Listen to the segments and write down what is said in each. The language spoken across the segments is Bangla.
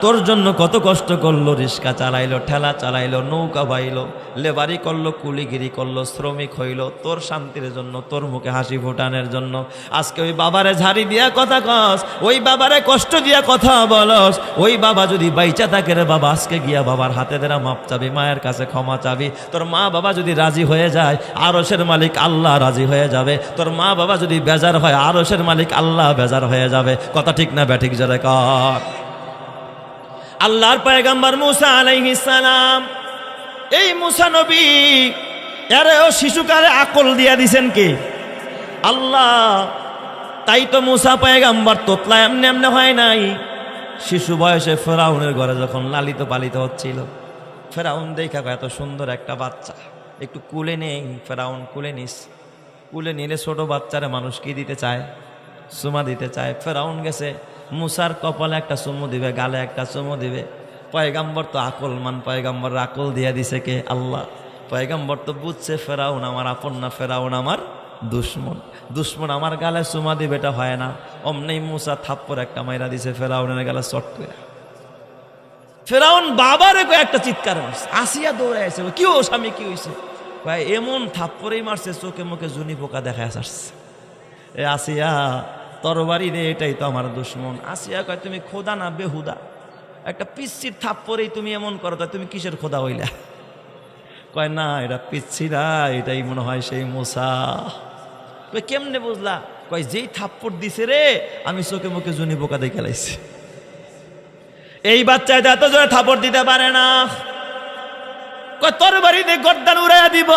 তোর জন্য কত কষ্ট করলো, রিক্সা চালাইলো, ঠেলা চালাইলো, নৌকা বাইলো, লেবারি করলো, কুলিগিরি করলো, শ্রমিক হইল তোর শান্তির জন্য, তোর মুখে হাসি ফোটানোর জন্য। আজকে ওই বাবারে ঝাড়ি দিয়া কথা কস, ওই বাবারে কষ্ট দিয়া কথা বলস। ওই বাবা যদি বাইচা থাকে রে বাবা, আজকে গিয়া বাবার হাতে দেরা মাপ চাবি, মায়ের কাছে ক্ষমা চাবি। তোর মা বাবা যদি রাজি হয়ে যায়, আরশের মালিক আল্লাহ রাজি হয়ে যাবে। তোর মা বাবা যদি বেজার হয়, আরশের মালিক আল্লাহ বেজার হয়ে যাবে। কথা ঠিক না ব্যাঠিক জোরে কর। আল্লাহর পয়গম্বর মুসা আলাইহিস সালাম, এই মুসা নবী এরেও শিশুকালে আকল দিয়া দিছেন কে? আল্লাহ। তাই তো মুসা পয়গম্বর তোতলা এমনি এমনি হয় নাই। শিশু বয়সে ফেরাউনের ঘরে যখন লালিত পালিত হচ্ছিল, ফেরাউন দেখা এত সুন্দর একটা বাচ্চা, একটু কুলে নেই। ফেরাউন কুলে নিস, কুলে নিলে ছোট বাচ্চারে মানুষ কি দিতে চায়? চুমা দিতে চায়। ফেরাউন গেছে, মুসার কপালে একটা চুমু দিবে, গালে একটা চুমু দিবে। পয়গাম্বর তো আকলমান, পয়গাম্বর আকল দিয়া দিছে কে? আল্লাহ। পয়গাম্বর তো বুঝছে ফেরাউন আমার আপন না, ফেরাউন আমার দুশ্মন। দুশ্মন আমার গালে চুমা দিবে, এটা হয় না। অমনি মুসা থাপ্পর একটা মাইরা দিছে ফেরাউনের গালে চট করে। ফেরাউন বাবারে একটা চিৎকার মারছে, আসিয়া দৌড়ে আসে, কি ও স্বামী কি হয়েছে? ভাই এমন থাপ্পরেই মারছে, চোখে মুখে জুনি পোকা দেখা আসছে। এ আসিয়া তরবারি রে, এটাই তো আমার দুশ্মন। আসিয়া কয় তুমি খোদা না বেহুদা? একটা পিচ্ছির থাপ্পরেই তুমি এমন করো, তা তুমি কিসের খোদা হইলা? কয় না, এটা পিচ্ছি না, এটাই মনে হয় সেই মুসা। কই কেমনে বুঝলা? কয় যেই থাপ্পড় দিছে রে, আমি চোখে মুখে জুনি পোকা দেখে লাইছি। এই বাচ্চায় এত জোরে থাপ্পড় দিতে পারে না। কয় তরবারি দিয়ে গর্দান উড়াইয়া দিব।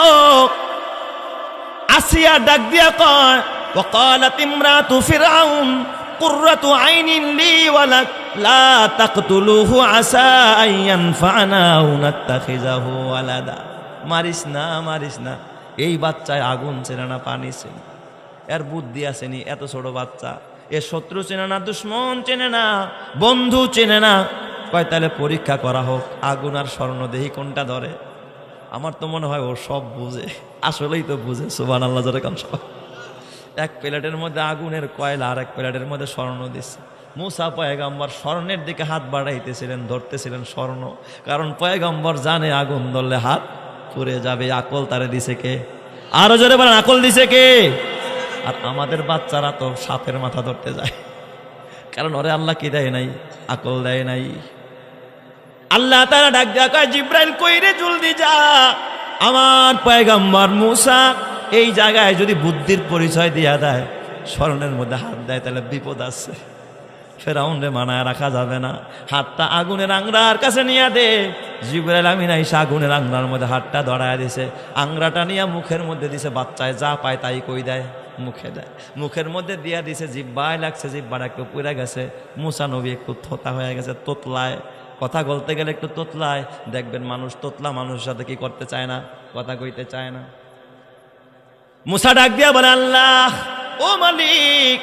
আসিয়া ডাক দিয়া কয়, وقالت امرأة فرعون قرة عين لي ولك لا تقتلوه عسى أن ينفعنا أو نتخذه ولدا। মারিস না, মারিস না। এই বাচ্চায় আগুন চেনে না, পানি চেনে, এর বুদ্ধি আসেনি। এত ছোট বাচ্চা, এ শত্রু চেনে না, দুশ্মন চেনে না, বন্ধু চেনে না। কয় তাহলে পরীক্ষা করা হোক, আগুন আর স্বর্ণ দেহি কোনটা ধরে। আমার তো মনে হয় ও সব বুঝে, আসলেই তো বুঝে। সুবহানাল্লাহ জোরে কাম। সব এক প্লেটের মধ্যে আগুনের কয়লা, আর এক প্লেটের মধ্যে স্বর্ণ দিচ্ছে। মুসা পয়গম্বর স্বর্ণের দিকে হাত বাড়াইতেছিলেন, ধরতেছিলেন স্বর্ণ, কারণ পয়গম্বর জানে আগুন ধরলে হাত পুড়ে যাবে। আকল তারে দিছে কে? আরো জোরে বলেন, আকল দিছে কে? আর আমাদের বাচ্চারা তো সাপের মাথা ধরতে যায়, কারণ ওরে আল্লাহ কি দেয় নাই? আকল দেয় নাই। আল্লাহ তাআলা ডাক দেয়া কয়, জিব্রাইল কইরে জলদি যা। আমার পয়গম্বর মুসা এই জায়গায় যদি বুদ্ধির পরিচয় দিয়া দেয়, স্বর্ণের মধ্যে হাত দেয়, তাহলে বিপদ আছে। ফেরাউনরে মানায় রাখা যাবে না। হাতটা আগুনের আংরার কাছে নিয়ে দে। জিবরাইল আমিন আইসা আগুনের আংরার মধ্যে হাতটা ধরায় দিছে, আংরাটা নিয়ে মুখের মধ্যে দিছে। বাচ্চায় যা পায় তাই কই দেয়, মুখে দেয়। মুখের মধ্যে দিয়া দিছে, জিব্বায় লাগছে, জিব্বাটা একটু পুড়ে গেছে। মুসা নবী একটু থোতা হয়ে গেছে, তোতলায়। কথা বলতে গেলে একটু তোতলায়। দেখবেন মানুষ তোতলা মানুষের সাথে কি করতে চায় না? কথা কইতে চায় না। মুসা ডাক দিয়া বলে, আল্লাহ ও মালিক।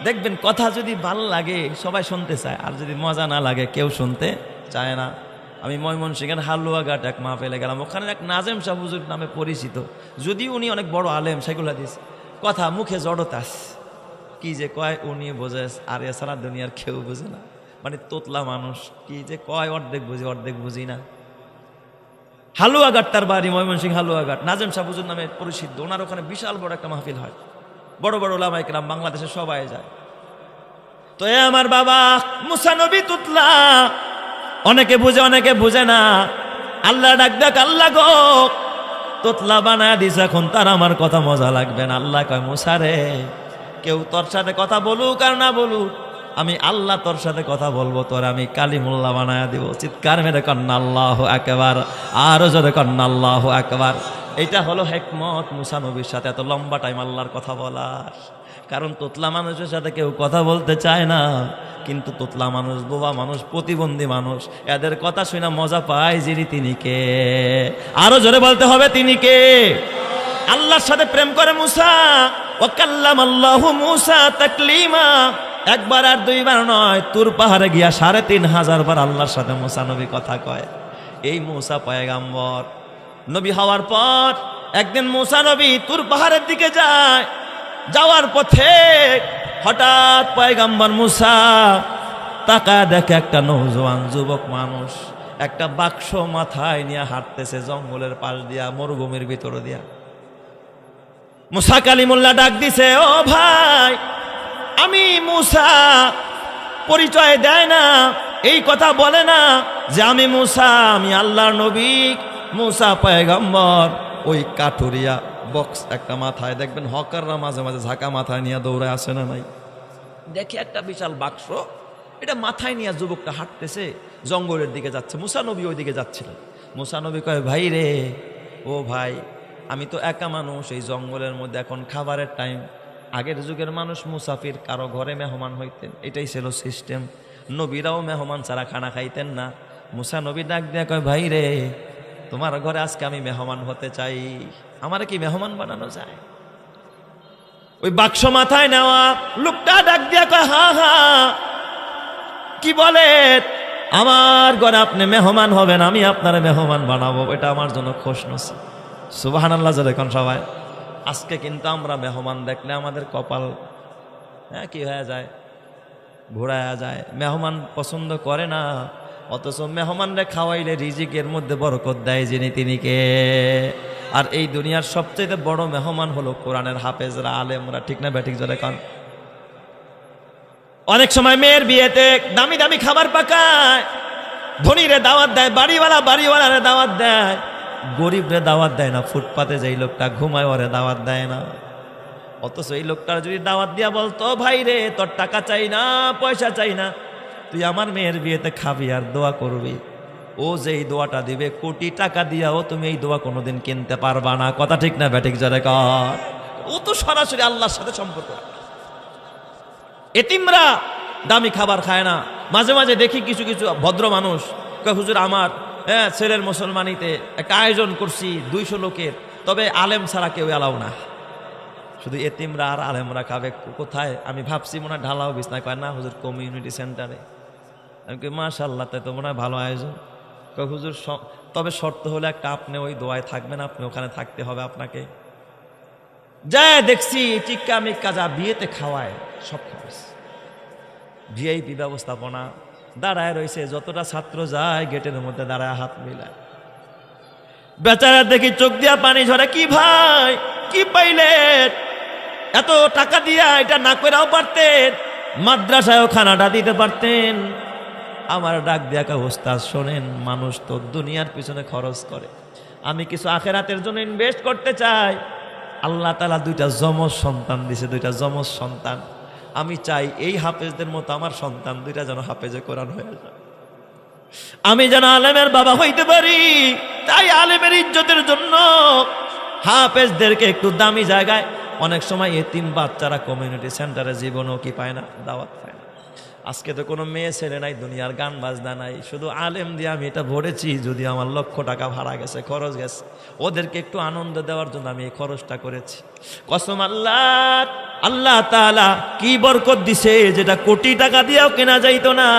দেখবেন কথা যদি ভাল লাগে সবাই শুনতে চায়, আর যদি মজা না লাগে কেউ শুনতে চায় না। আমি ময়মনসিংহের হালুয়াঘাট এক মাহফিলে গেলাম, ওখানে এক নাজেম শাহ হুজুর নামে পরিচিত, যদিও উনি অনেক বড় আলেম, সেগুলো দিস কথা মুখে জড়তাস, কি যে কয় উনি বোঝে, আর এছাড়া দুনিয়ার কেউ বুঝে না। মানে তোতলা মানুষ, কি যে কয় অর্ধেক বুঝি অর্ধেক বুঝি না। হালুয়াঘাট তার বাড়ি, ময়মনসিংহ হালুয়াঘাট। নাজেম শাহ হুজুর নামে পরিচিত। ওনার ওখানে বিশাল বড় একটা মাহফিল হয়, বড় বড় ওলামায়ে কেরাম বাংলাদেশে সবাই যায়। তো এ আমার বাবা মুসা নবী তুতলা, অনেকে বুঝে অনেকে বুঝে না। আল্লাহ ডাক দেখ, আল্লাহ গো তোতলা বানায় দিস, এখন তার আমার কথা মজা লাগবে না। আল্লাহ কয়, মুসা রে, কেউ তোর সাথে কথা বলুক আর না বলুক, আমি আল্লাহ তোর সাথে কথা বলবো, তোর আমি কালিমুল্লাহ বানায় দিব। চিৎকার মেরে কন্না আল্লাহু আকবার, আরো জোরে কন্না আল্লাহু আকবার। এটা হলো হিকমত মুসা নবীর সাথে এত লম্বা টাইম আল্লাহর কথা বলার। কারণ তোতলা মানুষের সাথে কেউ কথা বলতে চায় না, কিন্তু তোতলা মানুষ, বোবা মানুষ, প্রতিবন্ধী মানুষ, এদের কথা শুনে মজা পায় যিনি, তিনি কে? আরো জোরে বলতে হবে, তিনি কে? আল্লাহর সাথে প্রেম করে মুসা। ওয়াকাল্লামাল্লাহু মুসা তাকলিমা। একবার আর দুইবার নয়, তুর পাহাড়ে গিয়া ৩৫০০ বার আল্লাহর সাথে মুসা নবী কথা কয়। এই মুসা পয়গাম্বর নবী হওয়ার পর একদিন মুসা নবী তুর পাহাড়ের দিকে যায়। যাওয়ার পথে হঠাৎ পয়গাম্বর মুসা তাকায় দেখে একটা নওজোয়ান যুবক মানুষ একটা বাক্স মাথায় নিয়ে হাঁটতেছে জঙ্গলের পাশ দিয়া, মরুভূমির ভিতর দিয়া। মুসা কালিমুল্লাহ ডাক দিছে, ও ভাই, আমি মুসা। পরিচয় দেয় না, এই কথা বলে না যে আমি মুসা, আমি আল্লাহর নবী, মুসা পয়গম্বর। ওই কাঠুরিয়া বক্স একটা মাথায়, দেখবেন হকাররা মাঝে মাঝে ঝাঁকা মাথায় নিয়ে দৌড়ে আসে না নাই, দেখে একটা বিশাল বাক্স, এটা মাথায় নিয়ে যুবকটা হাঁটতেছে, জঙ্গলের দিকে যাচ্ছে। মুসা নবী ওই দিকে যাচ্ছিলেন। মুসা নবী কয়, ভাই রে, ও ভাই, আমি তো একা মানুষ এই জঙ্গলের মধ্যে, এখন খাবারের টাইম। আগের যুগের মানুষ মুসাফির, কারো ঘরে মেহমান হইতেন, এটাই ছিল সিস্টেম। নবীরাও মেহমান ছাড়া খানা খাইতেন না। মুসা নবী ডাক দিয়ে কয়, ভাই রে, তোমার ঘরে আজকে আমি মেহমান হতে চাই, আমার কি মেহমান বানানো যায়? ওই বাক্স মাথায় নেওয়া লোকটা ডাক দিয়া কয়, হ্যাঁ হ্যাঁ, কি বলে, আমার ঘরে আপনি মেহমান হবেন, আমি আপনার মেহমান বানাবো, এটা আমার জন্য খুশ নসিব। সুবহানাল্লাহ যখন সবাই। আজকে কিন্তু আমরা মেহমান দেখলে আমাদের কপাল কি হয়ে যায়, ঘোরায়া যায়। মেহমান পছন্দ করে না, অথচ মেহমানরে খাওয়াইলে রিজিকের মধ্যে বরকত দেয় যিনি, তিনি কে? আর এই দুনিয়ার সবচেয়ে বড় মেহমান হলো কোরআনের হাফেজরা, আলেমরা, ঠিক না ব্যাঠিক জোরে কান? অনেক সময় মেয়ের বিয়েতে দামি দামি খাবার পাকায়, ধনীরে দাওয়াত দেয়, বাড়িওয়ালারে দাওয়াত দেয়, গরিবরে দাওয়াত দেয় না। ফুটপাতে যেই লোকটা ঘুমায় ওরে দাওয়াত দেয় না। অথচ এই লোকটার যদি দাওয়াত দিয়া বলতো, ভাই রে, তোর টাকা চাই না, পয়সা চাই না, তুই আমার মেয়ের বিয়েতে খাবি আর দোয়া করবি, ও যেই দোয়াটা দিবে কোটি টাকা দিয়াও তুমি এই দোয়া কোনোদিন কিনতে পারবা না। কথা ঠিক না ব্যাঠিক জোরে কর? ও তো সরাসরি আল্লাহর সাথে সম্পর্ক। এতিমরা দামি খাবার খায় না। মাঝে মাঝে দেখি কিছু কিছু ভদ্র মানুষ কয়, হুজুর আমার ছেলের মুসলমানিতে একটা আয়োজন করছি 200 লোকের, তবে আলেম ছাড়া কেউ এলাও না, শুধু এতিমরা আর আলেমরা খাবে। কোথায়? আমি ভাবছি মনে হয় ঢালাও বিছনা। কয় না হুজুর, কমিউনিটি সেন্টারে। আমি কই, মাশাআল্লাহ, তাই তো মনে হয় ভালো আয়োজন। কয় হুজুর, তবে শর্ত হলে একটা, আপনি ওই দোয়ায় থাকবেন, আপনি ওখানে থাকতে হবে আপনাকে। যায় দেখছি টিক্কা মিক্কা যা বিয়েতে খাওয়ায় সব খরচ, ভিআইপি ব্যবস্থাপনা, দাঁড়ায় রয়েছে, যতটা ছাত্র যায় গেটের মধ্যে দাঁড়ায় হাত মিলায়। বেচারা দেখি চোখ দিয়া পানি ঝরে, কি ভাই, কি পাইলেন? এত টাকা দিয়া এটা না করেও পারতেন, মাদ্রাসায়ও খানাটা দিতে পারতেন। আমার ডাক দিয়া কা, ওস্তাদ শোনেন, মানুষ তো দুনিয়ার পিছনে খরচ করে, আমি কিছু আখেরাতের জন্য ইনভেস্ট করতে চাই। আল্লাহ তাআলা 2টা যমজ সন্তান দিছে, 2টা যমজ সন্তান। আমি চাই এই হাফেজদের মতো আমার সন্তান 2টা যেন হাফেজে কোরআন হয়ে যায়, আমি যেন আলেমের বাবা হইতে পারি। তাই আলেমের ইজ্জতের জন্য হাফেজদেরকে একটু দামি জায়গায়, অনেক সময় এতিম বাচ্চারা কমিউনিটি সেন্টারে জীবনও কি পায় না, দাওয়াত পায় না। আজকে তো কোনো মেয়ে ছেলে নাই, দুনিয়ার গান বাজনা নাই, শুধু আলেম দিয়ে আমি এটা ভরেছি। যদি আমার লক্ষ টাকা ভাড়া গেছে, খরচ গেছে, ওদেরকে একটু আনন্দ দেওয়ার জন্য আমি এই খরচটা করেছি। কসম আল্লাহ, আল্লাহ তাআলা কি বরকত দিছে যেটা কোটি টাকা দিয়েও কেনা যাইতো না।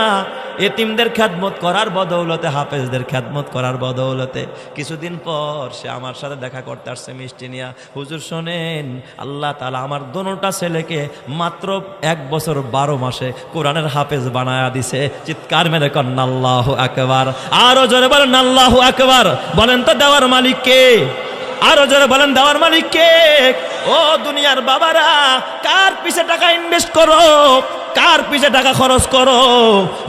এতিমদের খেদমত করার বদৌলতে, হাফেজদের খেদমত করার বদৌলতে কিছুদিন পর সে আমার সাথে দেখা করতে আসছে মিষ্টি নিয়া। হুজুর শোনেন, আল্লাহ তাআলা আমার দোনোটা ছেলেকে মাত্র 1 বছর 12 মাসে কোরআনের হাফেজ বানায়া দিছে। চিৎকার মেরে করেন আল্লাহু আকবার। আরো জোরে বলেন আল্লাহু আকবার। বলেন তো দেওয়ার মালিক কে? আরো জোরে বলেন দেওয়ার মালিক কে? ও দুনিয়ার বাবারা, কার পিছে টাকা ইনভেস্ট করো, কার পিছে টাকা খরচ করো?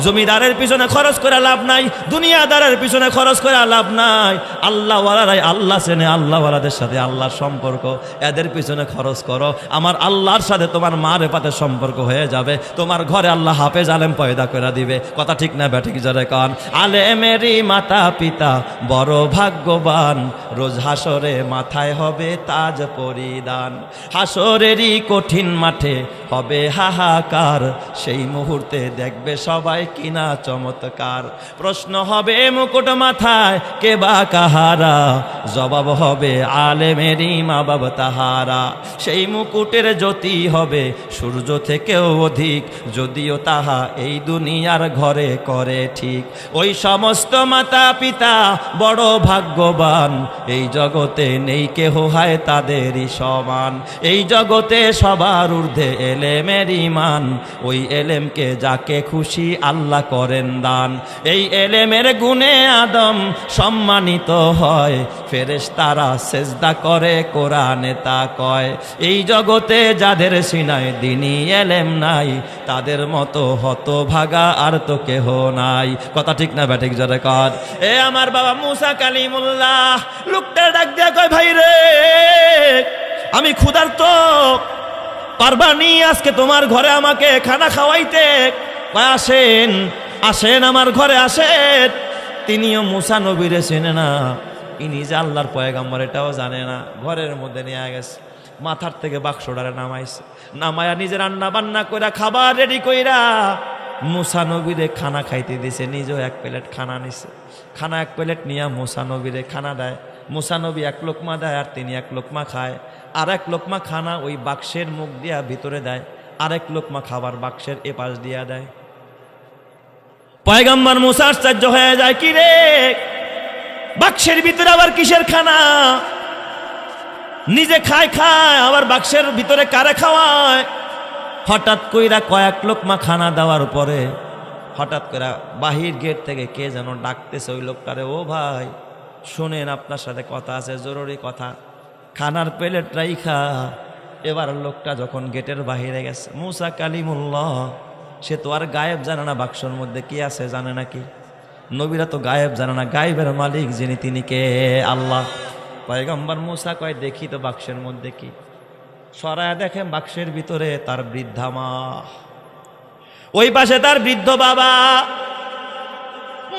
জমিদারের পিছনে খরচ করে লাভ নাই, দুনিয়াদারের পিছনে খরচ করে লাভ নাই। আল্লাহওয়ালারাই আল্লাহ চেনে, আল্লাহওয়ালাদের সাথে আল্লাহর সম্পর্ক, এদের পিছনে খরচ করো। আমার আল্লাহর সাথে তোমার মারেফাতের সম্পর্ক হয়ে যাবে, তোমার ঘরে আল্লাহ হাফেজ আলেম পয়দা করে দিবে। কথা ঠিক না ব্যাঠিক জোরে কন? আলেমেরই মাতা পিতা বড় ভাগ্যবান, রোজ হাসরে মাথায় হবে তাজ পরিধান। হাসরেরই কঠিন মাঠে হবে হাহাকার, সেই মুহূর্তে দেখবে সবাই কিনা চমৎকার। প্রশ্ন হবে মুকুট মাথায় কে বা কাহারা, জবাব হবে আলেমেরই মা বাবা তাহারা। সেই মুকুটের জ্যোতি হবে সূর্য থেকেও অধিক, যদিও তাহা এই দুনিয়ার ঘরে করে ঠিক। ওই সমস্ত মাতা পিতা বড় ভাগ্যবান, এই জগতে নেই কেহ হয় তাদেরই সমান। এই জগতে সবার ঊর্ধ্বে এলেমের ঈমান, ওই এলেমকে যাকে খুশি আল্লাহ করেন দান। এই এলেমের গুণে আদম সম্মানিত হয়, ফেরেশতারা সেজদা করে কোরআনে তা কয়। এই জগতে যাদের সিনায় দ্বীনি এলেম নাই, তাদের মতো হতভাগা আর তো কেহ নাই। কথা ঠিক না ব্যাঠিক জোরে কর। এ আমার বাবা মুসা কালিমুল্লাহ লোকটা ডাক দিয়া কয়, ভাই রে আমি ক্ষুধার্ত, পারবানি আজকে তোমার ঘরে আমাকে খানা খাওয়াইতে? আসেন আসেন আমার ঘরে আসেন। তিনিও মুসা নবীরে চেনে না, ইনি যে আল্লাহর পয়গাম্বর এটাও জানে না। ঘরের মধ্যে নিয়ে গেছে, মাথার থেকে বাক্সটারে নামাইছে, নামায়া নিজে রান্না বান্না কইরা খাবার রেডি কইরা মুসা নবীরে খানা খাইতে দিছে। নিজেও এক প্লেট খানা নিছে, খানা এক প্লেট নিয়ে মুসা নবীরে খানা দেয়। মুসা নবী এক লোকমা দেয় আর তিনি এক লোকমা খায়। আর এক লোকমা খানা ওই বাক্সের মুখ দিয়া ভিতরে দেয়, আরেক লোকমা খাবার বাক্সের এপাশ দিয়া দেয়। পয়গম্বর মুসা আশ্চর্য হয়ে যায়, কি রে বাক্সের ভিতরে আবার কিসের খানা? নিজে খায় খায় আবার বাক্সের ভিতরে কারে খাওয়ায়? হঠাৎ কইরা কয়েক লোকমা খানা দেওয়ার পরে হঠাৎ করে বাহির গেট থেকে কে যেন ডাকতেছে ওই লোকটারে, ও ভাই শোনেন আপনার সাথে কথা আছে, জরুরি কথা। খানার প্লেট রাইখা এবার লোকটা যখন গেটের বাহিরে গেছে, মুসা কালিমুল্লাহ সে তো আর গায়েব জানে না বাক্সর মধ্যে কি আছে, জানে নাকি? নবীরা তো গায়েব জানে না, গায়েবের মালিক যিনি তিনি কে? আল্লাহ। পয়গম্বর মুসা কয়, দেখি তো বাক্সের মধ্যে কি। সরায় দেখে বাক্সের ভিতরে তার বৃদ্ধা মা, ওই পাশে তার বৃদ্ধ বাবা।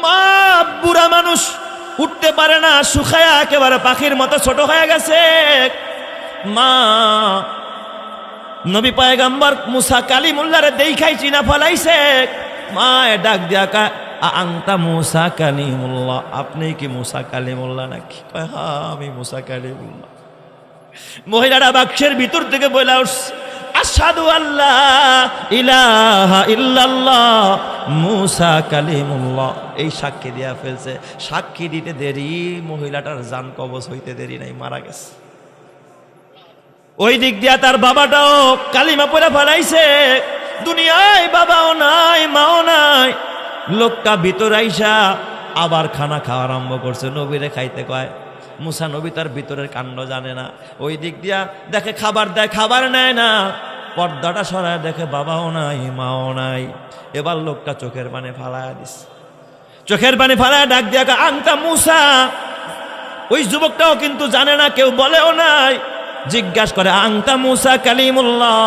মা বুড়া মানুষ, উঠতে পারে না, শুকায়া একেবারে পাখির মতো ছোট হয়ে গেছে। মা নবী পয়গম্বর মুসা কালিমুল্লাহরে দেখাই চিনা ফলাইছে। মা ডাক দিয়া কা, আংতা মুসা কালিমুল্লাহ, আপনি কি মুসা কালিমুল্লাহ নাকি? কয়, হ্যাঁ আমি মুসা কালিমুল্লাহ। মহিলারা বাক্সের ভিতর থেকে বলে উঠছে, আশহাদু আল্লাহ ইলাহা ইল্লাল্লাহ মুসা কালিমুল্লাহ। এই সাক্ষী দিয়া ফেলছে। সাক্ষী দিতে দেরি, মহিলাটার জান কবজ হইতে দেরি নাই, মারা গেছে। ওই দিক দিয়া তার বাবাটাও কালিমা পড়ে ফেলাইছে। দুনিয়ায় বাবাও নাই, মাও নাই। লোকটা ভিতর আইসা আবার খানা খাওয়া আরম্ভ করছে, নবীরে খাইতে কয়। মুসা নবী তার ভিতরের কাণ্ড জানে না। ওই দিক দিয়া দেখে খাবার দেয়, খাবার নেয় না। পর্দাটা সরায় দেখে বাবাও নাই, মাও নাই। এবার লোকটা চোখের পানি ফালায়া দিস, চোখের পানি ফালায়া ডাক দিয়া আংতা মুসা। ওই যুবকটাও কিন্তু জানে না, কেউ বলেও নাই। জিজ্ঞাসা করে, আংতা মুসা কালিমুল্লাহ,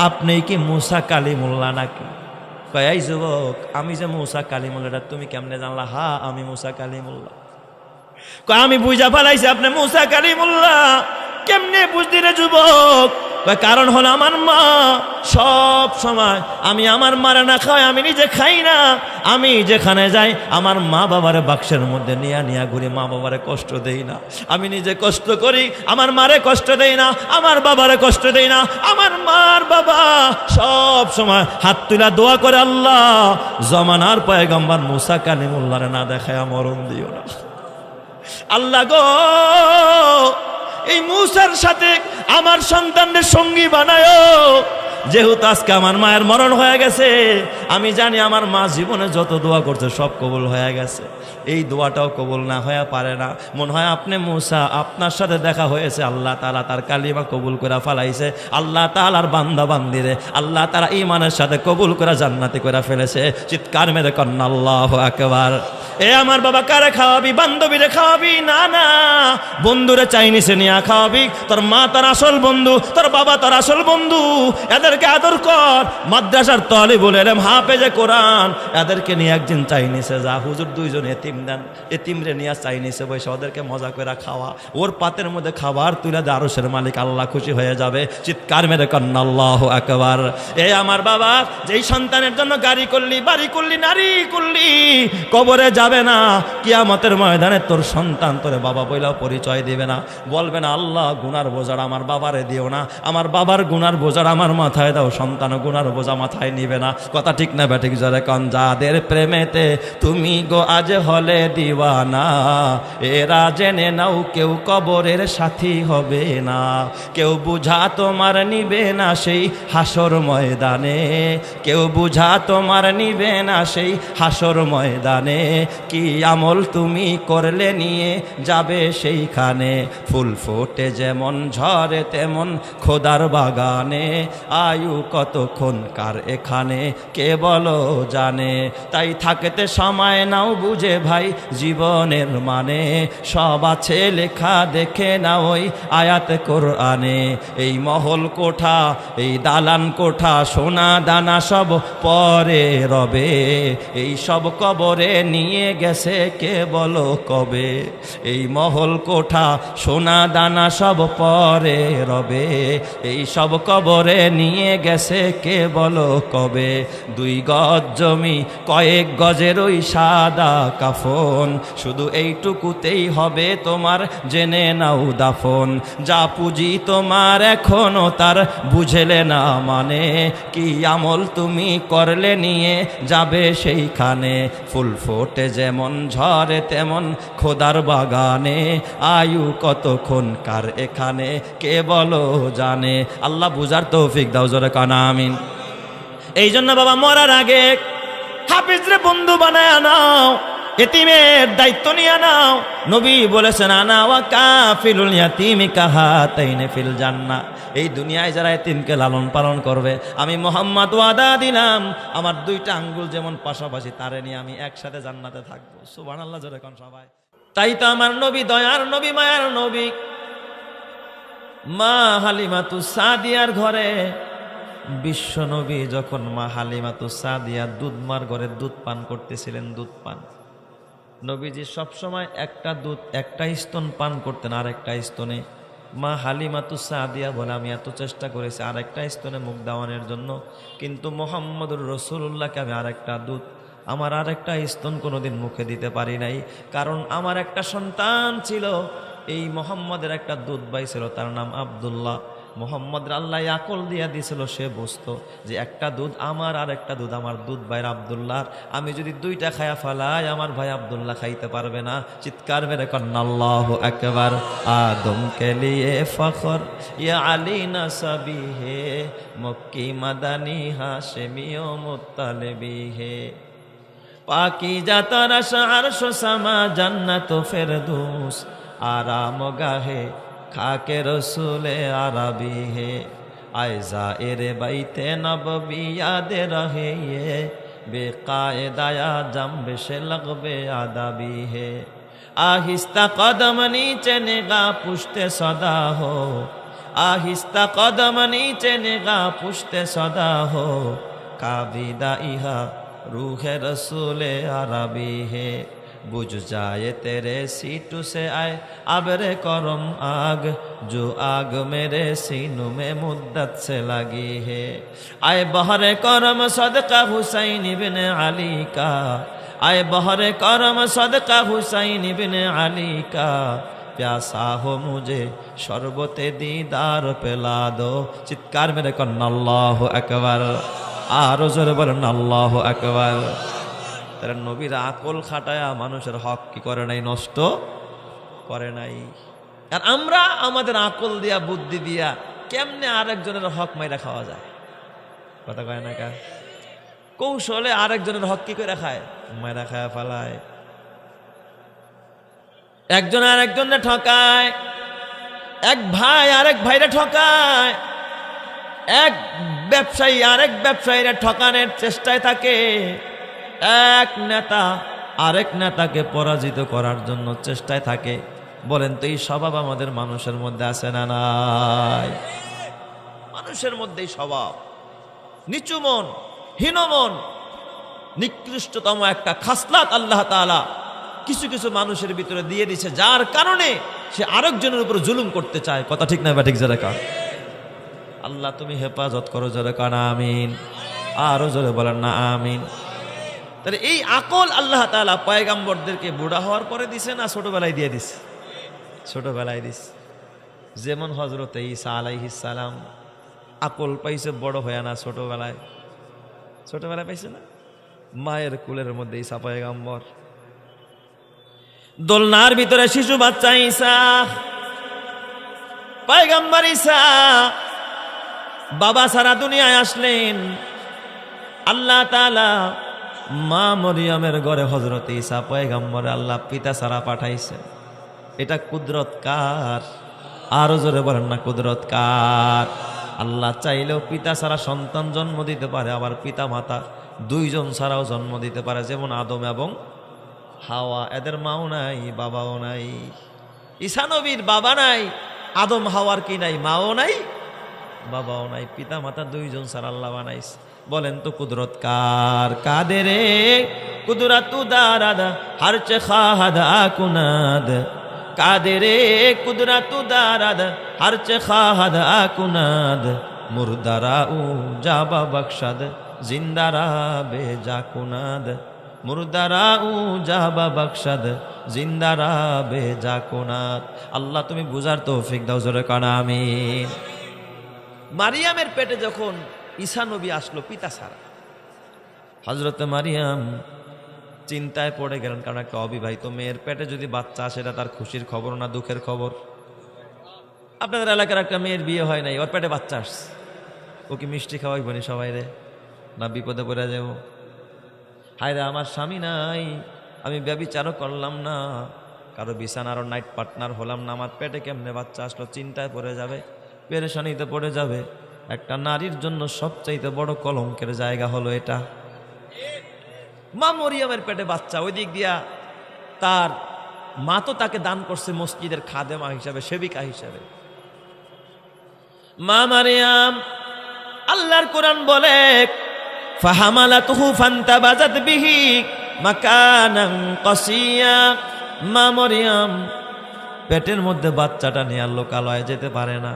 আপনি কি মুসা কালিমুল্লাহ নাকি? কয়, এই যুবক আমি যে মুসা কালিমুল্লাহ তুমি কেমনে জানলা? হা আমি মুসা কালিমুল্লাহ। কয়, আমি বুঝা ফেলাইছি আপনি মুসা কালিমুল্লাহ। কেমনে বুঝলি রে যুবক? কয়, কারণ হলো আমার মা সব সময় আমি আমার মারে না খাই, আমি নিজে খাই না। আমি যেখানে যাই আমার মা বাবারে বাক্সের মধ্যে নিয়া নিয়া ঘুরি, মা বাবারে কষ্ট দেই না। আমি নিজে কষ্ট করি, আমার মারে কষ্ট দেই না, আমার বাবারে কষ্ট দেই না। আমার মার বাবা সব সময় হাত তুলা দোয়া করে, আল্লাহ জমানার পয়গম্বর মুসা কালিমুল্লাহরে না দেখায় মরণ দিও না। আল্লাহ গো, এই মুসার সাথে আমার সন্তানদের সঙ্গী বানায়। যেহেতু আজকে আমার মায়ের মরণ হয়ে গেছে, আমি জানি আমার মা জীবনে যত দোয়া করছে সব কবুল হয়ে গেছে। এই দোয়াটাও কবুল না হয়ে পারে না। মনে হয় আপনি মুসা, আপনার সাথে দেখা হয়েছে, আল্লাহ তাআলা তার কালিমা কবুল করে ফেলাইছে। আল্লাহ তাআলার বান্দা বান্দিরে আল্লাহ তাআলা ঈমানের সাথে কবুল করে জান্নাতে করে ফেলেছে। চিৎকার মেরে কন্না আল্লাহু আকবার। এ আমার বাবা, কারে খাওয়াবি? বান্ধবীরে খাওয়াবি? না না, বন্ধুরে চাইনিসে নিয়ে খাওয়াবি। তোর মা তোর আসল বন্ধু, তোর বাবা তোর আসল বন্ধু। এদেরকে আদর কর। মাদ্রাসার তালিবুল ইলম, হাফেজে কোরআন, এদেরকে নিয়ে একদিন চাইনিসে যা। হুজুর দুইজন এতিম দেন, এতিমরে নিয়ে চাইনিসে বসে ওদেরকে মজা করে খাওয়া। ওর পাতের মধ্যে খাবার তুলে দে, আরশের মালিক আল্লাহ খুশি হয়ে যাবে। চিৎকার মেরে কন্না আল্লাহু আকবার। এ আমার বাবা, যেই সন্তানের জন্য গাড়ি করলি, বাড়ি করলি, নারী করলি, কবরে যাবে না, কিয়ামতের ময়দানে তোর সন্তান তোরে বাবা বইলাও পরিচয় দিবে না, বলবে না আল্লাহ গুনার বোঝার আমার বাবারে দিও না, আমার বাবার গুনার বোঝার আমার মাথায় দাও, সন্তান গুনার বোঝা মাথায় নিবে না। কথা ঠিক না ব্যাঠিক জোরে কন? যাদের প্রেমেতে তুমি গো আজ হলে দিওয়ানা, এরা জেনে নাও কেউ কবরের সাথী হবে না, কেউ বুঝা তোমার নিবে না সেই হাসর ময়দানে, কেউ বুঝা তোমার নিবে না সেই হাসর ময়দানে, কি আমল তুমি করলে নিয়ে যাবে সেইখানে, ফুল ফোটে যেমন ঝরে তেমন খোদার বাগানে, আয়ু কতক্ষণ কার এখানে কে বলো জানে, তাই থাকতে সময় নাও বুঝে ভাই জীবনের মানে, সব আছে লেখা দেখে না ওই আয়াত কোরআনে, এই মহল কোঠা এই দালান কোঠা সোনা দানা সব পরে রবে, এই সব কবরে নিয়ে গেছে কে বলো কবে, এই মহল কোঠা সোনা দানা সব পরে রবে, এই সব কবরে নিয়ে গেছে কে বলো কবে, 2 গজ জমি কয়েক গজের ওই সাদা কাফন, শুধু এইটুকুতেই হবে তোমার জেনে নাও দাফন, যা পুঁজি তোমার এখনো তার বুঝেলে না মানে, কি আমল তুমি করলে নিয়ে যাবে সেইখানে, ফুল ফোটে যেমন ঝরে তেমন খোদার বাগানে, আয়ু কতক্ষণ কার এখানে কে বলো জানে। আল্লাহ বুঝার তৌফিক দাও, জোরে কানা আমিন। এই জন্য বাবা মরার আগে হাফিজরে বন্ধু বানায় নাও, এতিমের দায়িত্ব নিয়ে নাও। নবী বলেছেন আনা ওয়া কাফিলুল ইয়াতিমি কাহাতাইনি ফিল জান্নাহ, এই দুনিয়ায় যারা এতিমকে লালন পালন করবে, আমি মুহাম্মদ ওয়াদা দিলাম আমার 2টা আঙ্গুল যেমন পাশাপাশি তারে নিয়ে আমি একসাথে জান্নাতে থাকবো। সুবহানাল্লাহ জোরে কোন সবাই। তাই তো আমার নবী দয়ার নবী মায়ার নবী মা হালিমাতু সাদিয়ার ঘরে বিশ্ব নবী যখন মা হালিমাতু সাদিয়া দুধমার ঘরে দুধ পান করতেছিলেন, দুধ পান, নবীজি সবসময় একটা দুধ একটা স্তন পান করতেন, আরেকটা স্তনে মা হালিমাতু সাদিয়া বলে আমি এত চেষ্টা করেছি আরেকটা স্তনে মুখ দেওয়ানোর জন্য, কিন্তু মুহাম্মদুর রাসূলুল্লাহকে আমি আরেকটা দুধ আমার আরেকটা স্তন কোনোদিন মুখে দিতে পারি নাই, কারণ আমার একটা সন্তান ছিল, এই মুহাম্মদের একটা দুধ ভাই ছিল, তার নাম আব্দুল্লাহ। মোহাম্মদ আল্লাহ আকল দিয়া দিয়েছিল, সে বুঝতো যে একটা দুধ আমার আর একটা দুধ আমার দুধ ভাইয়ের আব্দুল্লাহর, আমি যদি 2টা খায়া ফেলাই আমার ভাই আব্দুল্লাহ খাইতে পারবে না। চিৎকার মেরে কন্না আল্লাহু আকবার। আদম কে লিয়ে ফখর ইয়া আলী নসবি হে, মক্কি মাদানী হাশেমি ও মুত্তালিবি হে, পাকিজা তরস আরশ সামা জান্নাত ফেরদৌস, আরাম গাহে খাকে রসুলে আরবি হে, আয়জা এরে বাইতে নববি यादे रहे ये, बेकायदाया जम्ब से लगबे आदाबी है, आहिस्ता कदम नीचे निगाह पुश्ते सदा हो, आहिस्ता कदम नीचे निगाह पुश्ते सदा हो, काबिदा इहा रूह रसूले अरबी है, बुझ जाए तेरे सीटू से आए अबरे करम आग, जो आग मेरे सीनों में मुद्दत से लगी है, आए बहरे करम सदका हुसैन इब्ने अली का, आए बहरे करम सदका हुसैन इब्ने अली का, प्यासा हो मुझे शरबते दीदार पिला दो। चित्कार मेरे कन्ना अल्लाहु अकबर, आरो जोरे बोलेन अल्लाहु अकबर। তারা নবীর আকল খাটায়া মানুষের হক কি করে নাই, নষ্ট করে নাই। আর আমরা আমাদের আকল দিয়া বুদ্ধি দিয়া কেমনে আরেকজনের হক মাইরা খাওয়া যায়, কথা কয় না কা, কৌশলে আরেকজনের হক কি করে খায়, মাইরা খায়া ফেলায়। একজন আরেকজনে ঠকায়, এক ভাই আরেক ভাইরে ঠকায়, এক ব্যবসায়ী আরেক ব্যবসায়ীরা ঠকানোর চেষ্টায় থাকে, এক নেতা আরেক নেতাকে পরাজিত করার জন্য চেষ্টায় থাকে। বলেন তো এই স্বভাব আমাদের মানুষের মধ্যে আছে না নাই? মানুষের মধ্যেই স্বভাব নিচু মন, হীন মন, নিকৃষ্টতম একটা খাসলাত আল্লাহ তাআলা কিছু কিছু মানুষের ভিতরে দিয়ে দিছে, যার কারণে সে আরেকজনের উপর জুলুম করতে চায়। কথা ঠিক না ব্যাঠিক জোরে কান? আল্লাহ তুমি হেফাজত করো, জোরে কান আমিন। আরো জোরে বলেন না আমিন। তাহলে এই আকল আল্লাহ তাআলা পয়গাম্বরদেরকে বুড়া হওয়ার পরে দিছে না ছোটবেলায় দিয়ে দিছে? ছোটবেলায় দিছে। যেমন হযরত ঈসা আলাইহিস সালাম আকল পাইছে বড় হয়ে না ছোটবেলায়? ছোটবেলায় পাইছে না? মায়ের কুলের মধ্যে ঈসা পয়গাম্বর, দোলনার ভিতরে শিশু বাচ্চা ঈসা পয়গাম্বর ঈসা বাবা সারা দুনিয়ায় আসলেন। আল্লাহ তাআলা মা মরিয়মের ঘরে হযরত ঈসা পয়গাম্বর আল্লাহ পিতা সারা পাঠাইছেন। এটা কুদরত কার? আরো জোরে বলেন না, কুদরত কার? আল্লাহ চাইলেও পিতা ছাড়া সন্তান জন্ম দিতে পারে, আবার পিতা মাতা দুইজন ছাড়াও জন্ম দিতে পারে। যেমন আদম এবং হাওয়া, এদের মাও নাই বাবাও নাই। ঈসা নবীর বাবা নাই, আদম হাওয়ার কি নাই? মাও নাই বাবাও নাই, পিতা মাতা দুইজন ছাড়া আল্লাহ বানাইছে। বলেন তো কুদরত কার? কাদেরে কুদরতু দারাদ হারচে খাহাদা কুনাদ, কাদেরে কুদরতু দারাদ হারচে খাহাদা কুনাদ, মুরদারা উ জাবা বখশাদ জিন্দারা বেজা কুনাদ, মুরদারা উ জাবা বখশাদ জিন্দারা বেজা কুনাদ। আল্লাহ তুমি বুঝার তৌফিক দাও, জোরে কানা আমিন। মারিয়ামের পেটে যখন ঈসা নবী আসলো পিতা ছাড়া, হযরত মারিয়াম চিন্তায় পড়ে গেলেন, কারণ একটা অবিবাহিত মেয়ের পেটে যদি বাচ্চা আসে এটা তার খুশির খবর না দুঃখের খবর? আপনাদের এলাকার একটা মেয়ের বিয়ে হয় নাই, ওর পেটে বাচ্চা আসছে, ও কি মিষ্টি খাওয়াইব নি সবাই রে? না বিপদে পড়ে যাব? হায় রে আমার স্বামী নাই, আমি ব্যভিচারও করলাম না, কারো বিছানারও নাইট পার্টনার হলাম না, আমার পেটে কেমনে বাচ্চা আসলো? চিন্তায় পড়ে যাবে, পেরেশানিতে পড়ে যাবে। একটা নারীর জন্য সবচাইতে বড় কলঙ্কের জায়গা হলো এটা। মা মরিয়মের পেটে বাচ্চা, ওই দিক দিয়া তার মা তো তাকে দান করছে মসজিদের খাদেমা হিসাবে, সেবিকা হিসাবে। মা মারিয়াম, আল্লাহর কোরআন বলে ফাহামালাতুহু ফান্তাবাযাত বিহি মাকানান কাসিয়া, মা মরিয়ম পেটের মধ্যে বাচ্চাটা নিয়ে আর লোকালয়ে যেতে পারে না।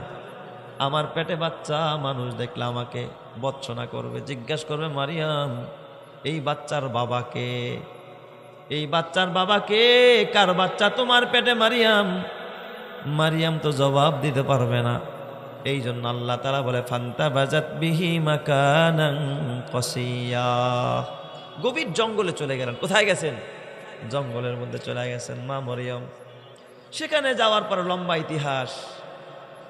আমার পেটে বাচ্চা, মানুষ দেখলে আমাকে বর্জনা করবে, জিজ্ঞাসা করবে মারিয়াম এই বাচ্চার বাবাকে, এই বাচ্চার বাবাকে, কার বাচ্চা তোমার পেটে মারিয়াম? মারিয়াম তো জবাব দিতে পারবে না। এই জন্য আল্লাহ তাআলা বলে ফান্তাবাযাত বিহি মাকানান কাসিয়া, গভীর জঙ্গলে চলে গেলেন। কোথায় গেছেন? জঙ্গলের মধ্যে চলে গেছেন মা মরিয়ম। সেখানে যাওয়ার পর লম্বা ইতিহাস।